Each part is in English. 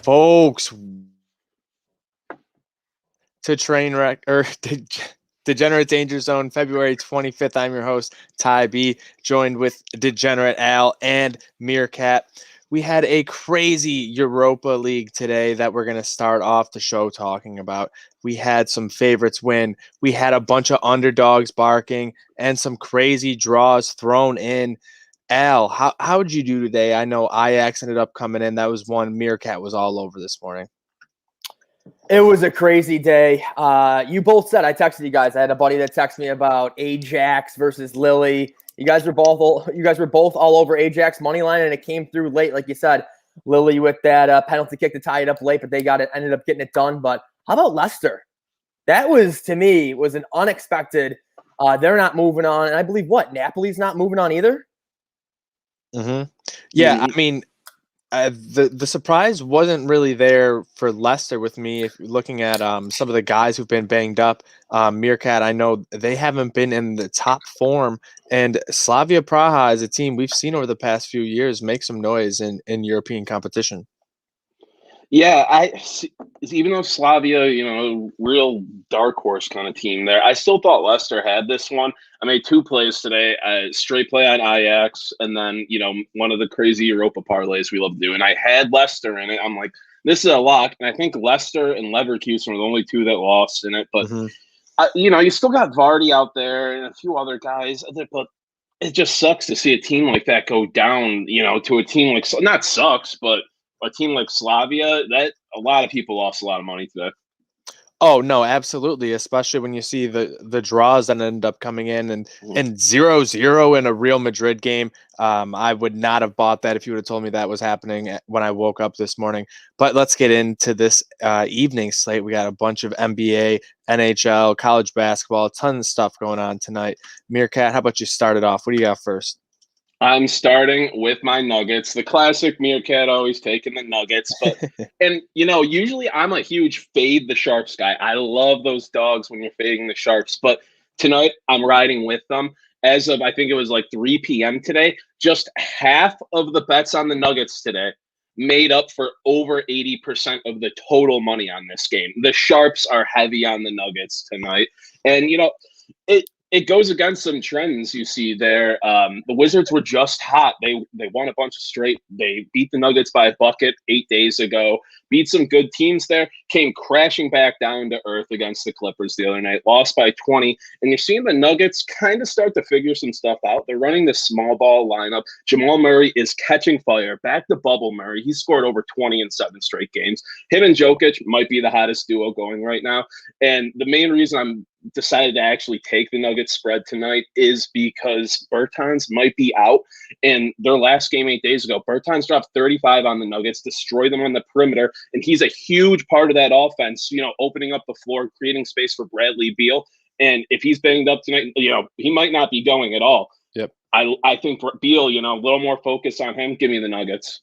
folks, to Trainwreck or Degenerate Danger Zone, February 25th. I'm your host, Ty B, joined with Degenerate Al and MereKat. We had a crazy Europa League today that we're going to start off the show talking about. We had some favorites win. We had a bunch of underdogs barking and some crazy draws thrown in. Al, how did you do today? I know Ajax ended up coming in. That was one MereKat was all over this morning. It was a crazy day. You both said, I texted you guys. I had a buddy that texted me about Ajax versus Lily. You guys were both all over Ajax money line, and it came through late, like you said. Lily with that penalty kick to tie it up late, but they ended up getting it done. But how about Leicester? That was, to me, was an unexpected. They're not moving on, and I believe Napoli's not moving on either. Mm-hmm. Yeah, I mean, the surprise wasn't really there for Leicester with me. If you're looking at some of the guys who've been banged up, MereKat, I know they haven't been in the top form, and Slavia Praha is a team we've seen over the past few years make some noise in European competition. Yeah, even though Slavia, real dark horse kind of team there, I still thought Leicester had this one. I made two plays today, straight play on Ajax, and then, one of the crazy Europa parlays we love to do. And I had Leicester in it. I'm like, this is a lock. And I think Leicester and Leverkusen were the only two that lost in it. But, you still got Vardy out there and a few other guys. But it just sucks to see a team like that go down, to a team like – not sucks, but – a team like Slavia, that a lot of people lost a lot of money today. Oh no, absolutely. Especially when you see the draws that end up coming in and 0-0 in a Real Madrid game. I would not have bought that if you would have told me that was happening when I woke up this morning. But let's get into this evening slate. We got a bunch of NBA, NHL, college basketball, tons of stuff going on tonight. MereKat, how about you start it off? What do you got first? I'm starting with my Nuggets. The classic MereKat always taking the Nuggets. But and usually I'm a huge fade the Sharps guy. I love those dogs when you're fading the Sharps. But tonight I'm riding with them. As of I think it was like 3 p.m. today, just half of the bets on the Nuggets today made up for over 80% of the total money on this game. The Sharps are heavy on the Nuggets tonight. And it goes against some trends you see there. The Wizards were just hot. They won a bunch of straight. They beat the Nuggets by a bucket 8 days ago, beat some good teams there, came crashing back down to earth against the Clippers the other night, lost by 20. And you're seeing the Nuggets kind of start to figure some stuff out. They're running this small ball lineup. Jamal Murray is catching fire. Back to bubble Murray. He scored over 20 in 7 straight games. Him and Jokic might be the hottest duo going right now. And the main reason I'm decided to actually take the Nuggets spread tonight is because Bertans might be out. In their last game 8 days ago, Bertans dropped 35 on the Nuggets, destroyed them on the perimeter, and he's a huge part of that offense, opening up the floor, creating space for Bradley Beal. And if he's banged up tonight, he might not be going at all. Yep. I think for Beal, a little more focus on him. Give me the Nuggets.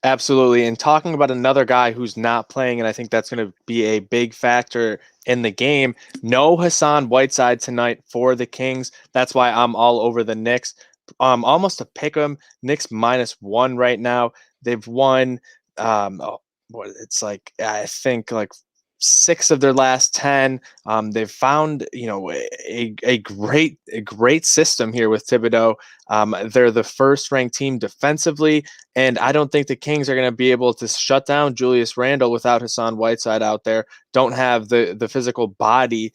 Absolutely. And talking about another guy who's not playing, and I think that's going to be a big factor in the game, no Hassan Whiteside tonight for the Kings. That's why I'm all over the Knicks. Almost a pick 'em. Knicks -1 right now. They've won, it's like, I think like 6 of their last 10. They've found, a great system here with Thibodeau. They're the first ranked team defensively, and I don't think the Kings are going to be able to shut down Julius Randle without Hassan Whiteside out there. Don't have the physical body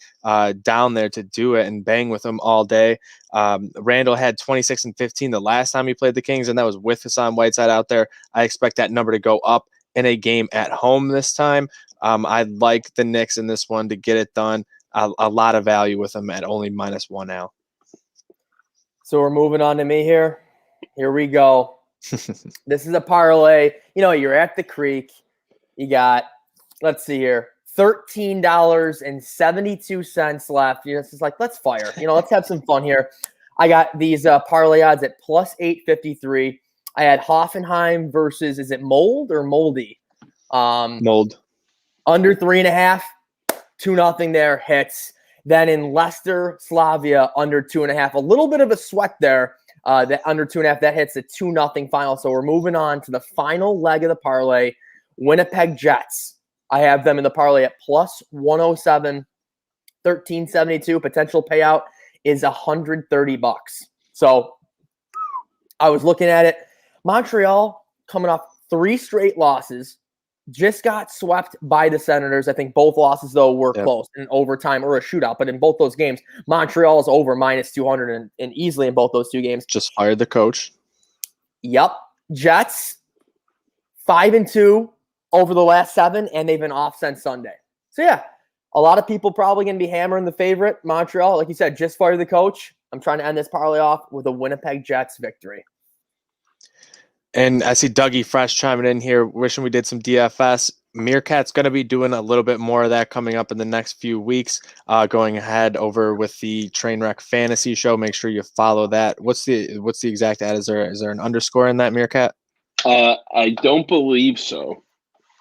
down there to do it and bang with them all day. Randle had 26 and 15 the last time he played the Kings, and that was with Hassan Whiteside out there. I expect that number to go up in a game at home this time. I like the Knicks in this one to get it done. A lot of value with them at only -1 now. So we're moving on to me here. Here we go. This is a parlay. You're at the creek. You got, let's see here, $13.72 left. It's just like, let's fire. Let's have some fun here. I got these parlay odds at +853. I had Hoffenheim versus, is it Mold or Moldy? Mold. Under 3.5, 2-0 there, hits. Then in Leicester, Slavia, under 2.5. A little bit of a sweat there. That under 2.5, that hits a 2-0 final. So we're moving on to the final leg of the parlay. Winnipeg Jets. I have them in the parlay at plus 107, 1372. Potential payout is $130. So I was looking at it. Montreal coming off 3 straight losses. Just got swept by the Senators. I think both losses, though, were close in overtime or a shootout. But in both those games, Montreal is over minus 200 and easily in both those 2 games. Just fired the coach. Yep. Jets, 5-2 over the last 7, and they've been off since Sunday. So, yeah, a lot of people probably going to be hammering the favorite, Montreal. Like you said, just fired the coach. I'm trying to end this parlay off with a Winnipeg Jets victory. And I see Dougie Fresh chiming in here, wishing we did some DFS. MereKat's going to be doing a little bit more of that coming up in the next few weeks, going ahead over with the Trainwreck Fantasy Show. Make sure you follow that. What's the exact ad? Is there an underscore in that, MereKat? I don't believe so.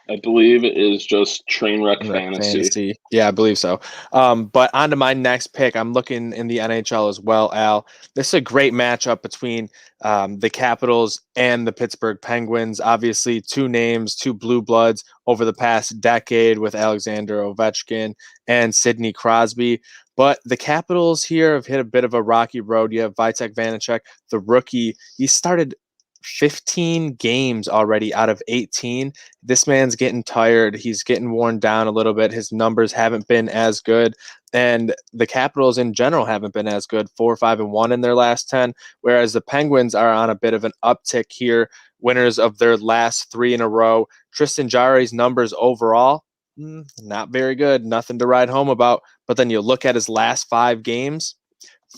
I believe it is just Trainwreck Fantasy. Yeah, I believe so. But on to my next pick. I'm looking in the NHL as well, Al. This is a great matchup between the Capitals and the Pittsburgh Penguins. Obviously, 2 names, 2 blue bloods over the past decade with Alexander Ovechkin and Sidney Crosby. But the Capitals here have hit a bit of a rocky road. You have Vitek Vanacek, the rookie. He started 15 games already out of 18. This man's getting tired. He's getting worn down a little bit. His numbers haven't been as good. And the Capitals in general haven't been as good, 4-5-1 in their last 10, whereas the Penguins are on a bit of an uptick here, winners of their last 3 in a row. Tristan Jarry's numbers overall, not very good, nothing to write home about. But then you look at his last 5 games,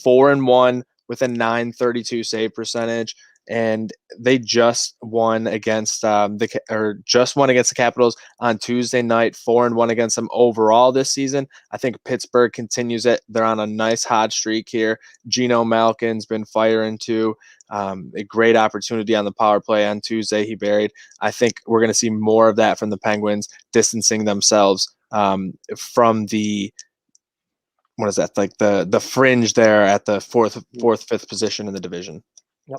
4-1 with a .932 save percentage. And they just won against the Capitals on Tuesday night, 4-1 against them overall this season. I think Pittsburgh continues it. They're on a nice hot streak here. Geno Malkin's been firing too. A great opportunity on the power play on Tuesday. He buried. I think we're going to see more of that from the Penguins, distancing themselves from the what is that, like the fringe there at the fourth, fifth position in the division. Yep.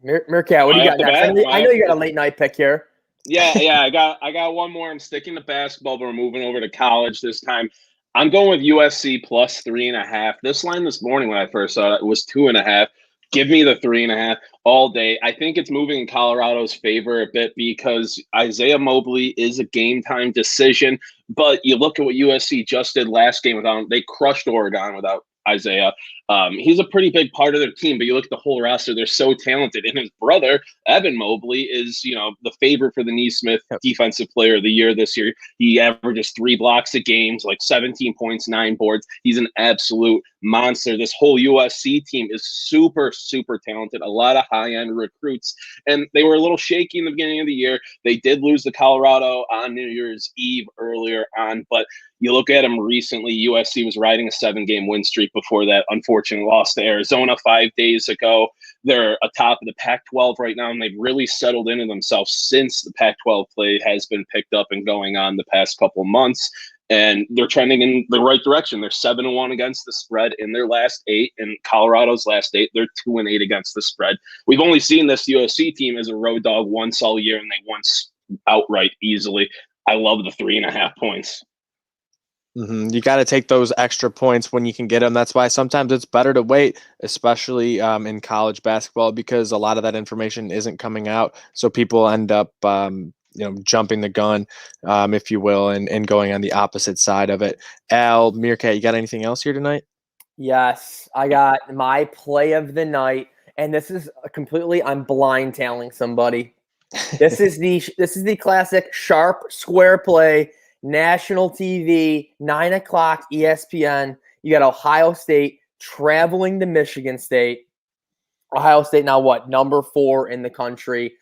MereKat, what do you got next? I know you got a late night pick here. Yeah, I got one more. I'm sticking to basketball, but we're moving over to college this time. I'm going with USC plus 3.5. This line this morning when I first saw it was 2.5. Give me the 3.5 all day. I think it's moving in Colorado's favor a bit because Isaiah Mobley is a game time decision. But you look at what USC just did last game without him. They crushed Oregon without Isaiah. He's a pretty big part of their team, but you look at the whole roster, they're so talented. And his brother, Evan Mobley, is, the favorite for the Naismith Defensive Player of the Year this year. He averages 3 blocks a game, like 17 points, 9 boards. He's an absolute monster. This whole USC team is super, super talented. A lot of high-end recruits. And they were a little shaky in the beginning of the year. They did lose to Colorado on New Year's Eve earlier on, but you look at them recently, USC was riding a 7-game win streak before that unfortunate loss to Arizona 5 days ago. They're atop of the Pac-12 right now, and they've really settled into themselves since the Pac-12 play has been picked up and going on the past couple months. And they're trending in the right direction. They're 7-1 against the spread in their last 8. In Colorado's last 8, they're 2-8 against the spread. We've only seen this USC team as a road dog once all year, and they won outright easily. I love the 3.5 points. You got to take those extra points when you can get them. That's why sometimes it's better to wait, especially in college basketball, because a lot of that information isn't coming out. So people end up, jumping the gun, if you will, and going on the opposite side of it. Al, MereKat, you got anything else here tonight? Yes, I got my play of the night, and this is I'm blind tailing somebody. This is the classic sharp square play. National TV, 9 o'clock, ESPN. You got Ohio State traveling to Michigan State. Ohio State now number 4 in the country,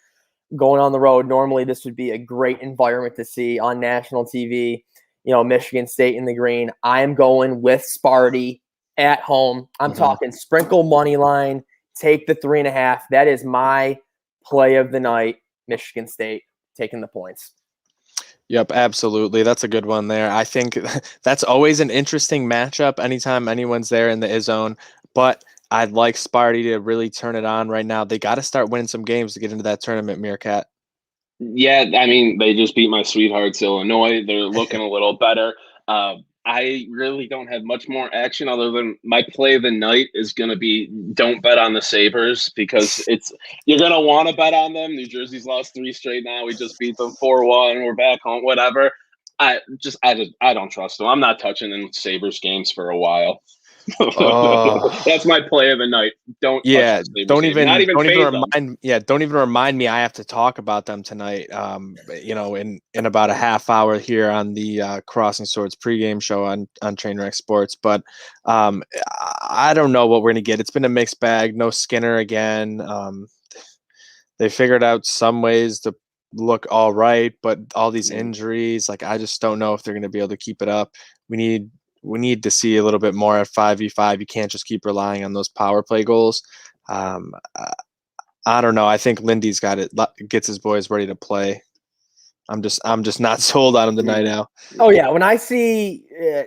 going on the road. Normally this would be a great environment to see on national TV. Michigan State in the green. I am going with Sparty at home. I'm talking sprinkle money line. Take the 3.5. That is my play of the night. Michigan State taking the points. Yep, absolutely. That's a good one there. I think that's always an interesting matchup anytime anyone's there in the I-zone, but I'd like Sparty to really turn it on right now. They got to start winning some games to get into that tournament, MereKat. Yeah, I mean, they just beat my sweethearts, Illinois. They're looking a little better. I really don't have much more action other than my play of the night is going to be don't bet on the Sabres because you're going to want to bet on them. New Jersey's lost 3 straight now. We just beat them 4-1. We're back home, whatever. I don't trust them. I'm not touching in Sabres games for a while. Oh. That's my play of the night. Don't touch Yeah, the Sabres game. Not even fade them. don't even remind me I have to talk about them tonight. In about a half hour here on the Crossing Swords pregame show on Trainwreck Sports. But I don't know what we're gonna get. It's been a mixed bag. No Skinner again. They figured out some ways to look all right, but all these injuries, like I just don't know if they're gonna be able to keep it up. We need to see a little bit more at 5v5. You can't just keep relying on those power play goals. I don't know. I think Lindy's gets his boys ready to play. I'm just not sold on him tonight now. Oh yeah, when I see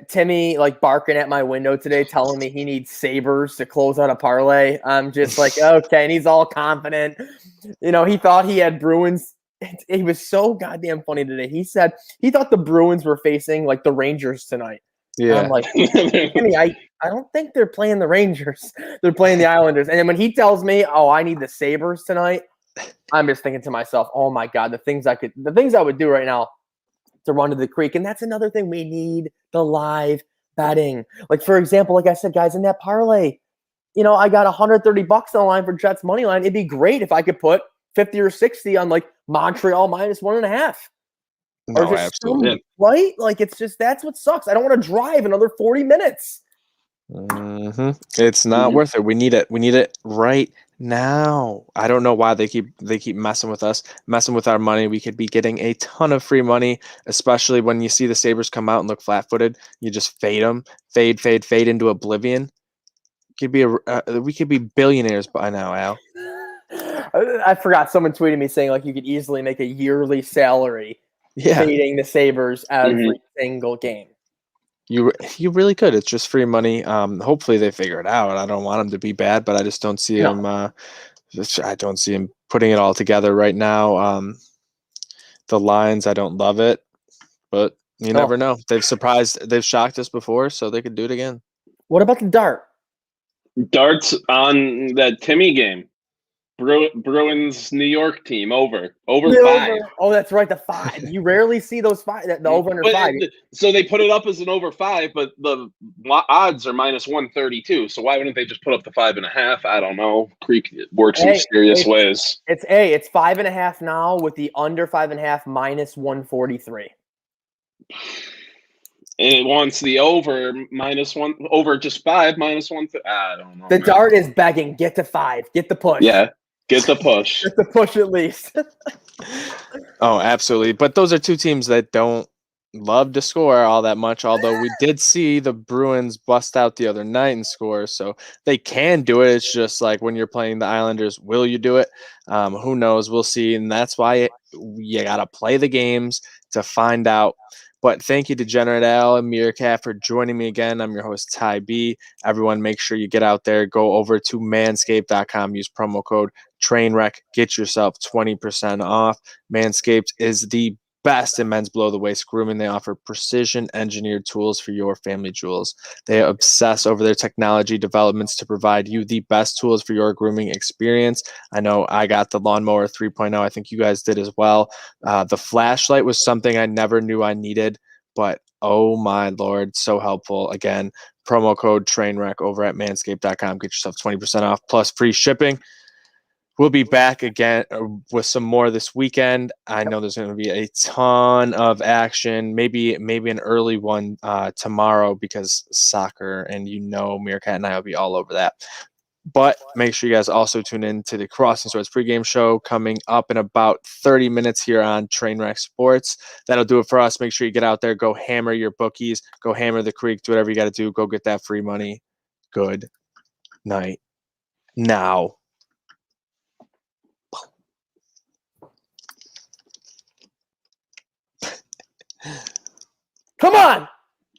Timmy like barking at my window today, telling me he needs Sabres to close out a parlay, I'm just like, okay. And he's all confident. He thought he had Bruins. He was so goddamn funny today. He said he thought the Bruins were facing like the Rangers tonight. Yeah. And I'm like, Timmy, I don't think they're playing the Rangers. They're playing the Islanders. And then when he tells me, oh, I need the Sabres tonight, I'm just thinking to myself, oh my God, the things I would do right now to run to the creek. And that's another thing. We need the live betting. Like, for example, like I said, guys, in that parlay, I got $130 on the line for Jets money line. It'd be great if I could put 50 or 60 on like Montreal -1.5. No, absolutely. Right? Like, it's just, that's what sucks. I don't want to drive another 40 minutes. Mm-hmm. It's not worth it. We need it right now. I don't know why they keep messing with us, messing with our money. We could be getting a ton of free money, especially when you see the Sabres come out and look flat-footed. You just fade them, fade into oblivion. We could be billionaires by now, Al. I forgot, someone tweeted me saying like you could easily make a yearly salary fading the Sabres every single game. You really could. It's just free money. Hopefully they figure it out. I don't want them to be bad, but I just don't see them. I don't see him putting it all together right now. The lines, I don't love it, but you never know. They've shocked us before, so they could do it again. What about the dart? Darts on that Timmy game. Bruins New York team over 5. Oh, that's right, the 5. You rarely see those 5. The over under 5. So they put it up as an over 5, but the odds are -132. So why wouldn't they just put up the 5.5? I don't know. Creek works in serious ways. It's 5.5 now with the under 5.5 -143. And it wants the over -1 over just 5 -1. I don't know. The dart is begging. Get to 5. Get the push. Yeah. Get the push. Get the push at least. Oh, absolutely. But those are two teams that don't love to score all that much, although we did see the Bruins bust out the other night and score, so they can do it. It's just like when you're playing the Islanders, will you do it? Who knows? We'll see, and that's why you got to play the games to find out. But thank you, Degenerate Al and MereKat, for joining me again. I'm your host, Ty B. Everyone, make sure you get out there. Go over to manscaped.com. Use promo code Trainwreck. Get yourself 20% off. Manscaped is the best in men's below-the-waist grooming. They offer precision-engineered tools for your family jewels. They obsess over their technology developments to provide you the best tools for your grooming experience. I know I got the Lawnmower 3.0. I think you guys did as well. The flashlight was something I never knew I needed, but oh my Lord, so helpful. Again, promo code Trainwreck over at manscaped.com. Get yourself 20% off plus free shipping. We'll be back again with some more this weekend. I know there's going to be a ton of action, maybe an early one tomorrow because soccer, and MereKat and I will be all over that. But make sure you guys also tune in to the Crossing Swords pregame show coming up in about 30 minutes here on Trainwreck Sports. That'll do it for us. Make sure you get out there, go hammer your bookies, go hammer the creek, do whatever you got to do. Go get that free money. Good night. Now. Come on!